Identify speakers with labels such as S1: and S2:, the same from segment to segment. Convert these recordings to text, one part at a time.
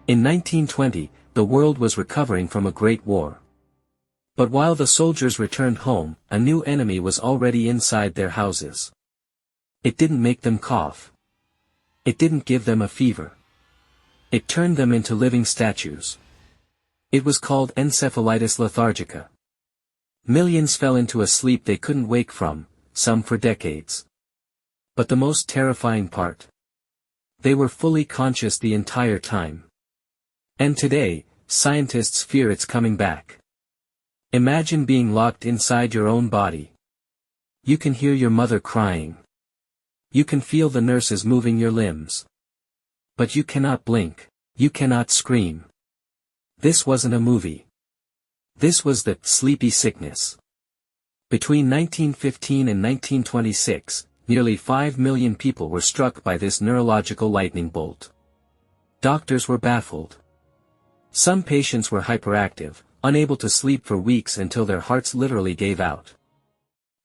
S1: In 1920, the world was recovering from a great war. But while the soldiers returned home, a new enemy was already inside their houses. It didn't make them cough. It didn't give them a fever. It turned them into living statues. It was called Encephalitis Lethargica. Millions fell into a sleep they couldn't wake from, some for decades. But the most terrifying part? They were fully conscious the entire time. And today, scientists fear it's coming back. Imagine being locked inside your own body. You can hear your mother crying. You can feel the nurses moving your limbs. But you cannot blink. You cannot scream. This wasn't a movie. This was the sleepy sickness. Between 1915 and 1926, nearly 5 million people were struck by this neurological lightning bolt. Doctors were baffled. Some patients were hyperactive, unable to sleep for weeks until their hearts literally gave out.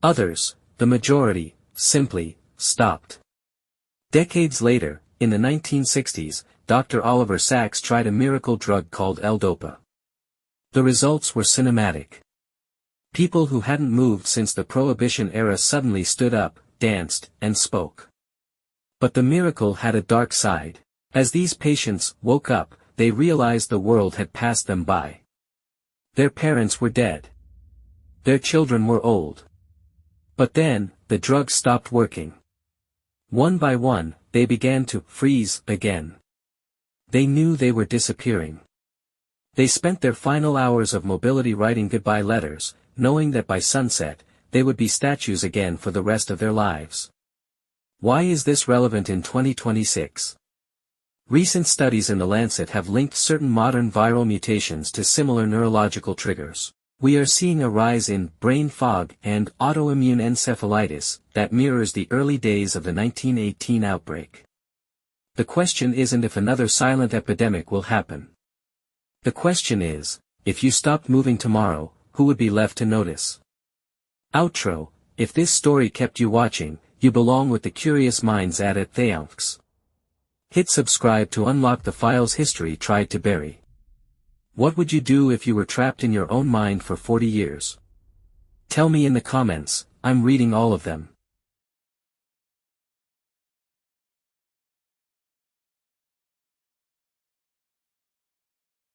S1: Others, the majority, simply stopped. Decades later, in the 1960s, Dr. Oliver Sacks tried a miracle drug called L-Dopa. The results were cinematic. People who hadn't moved since the Prohibition era suddenly stood up, danced, and spoke. But the miracle had a dark side. As these patients woke up, they realized the world had passed them by. Their parents were dead. Their children were old. But then, the drug stopped working. One by one, they began to freeze again. They knew they were disappearing. They spent their final hours of mobility writing goodbye letters, knowing that by sunset, they would be statues again for the rest of their lives. Why is this relevant in 2026? Recent studies in The Lancet have linked certain modern viral mutations to similar neurological triggers. We are seeing a rise in brain fog and autoimmune encephalitis that mirrors the early days of the 1918 outbreak. The question isn't if another silent epidemic will happen. The question is, if you stopped moving tomorrow, who would be left to notice? Outro: if this story kept you watching, you belong with the curious minds at Theyoungfx. Hit subscribe to unlock the files history tried to bury. What would you do if you were trapped in your own mind for 40 years? Tell me in the comments, I'm reading all of them.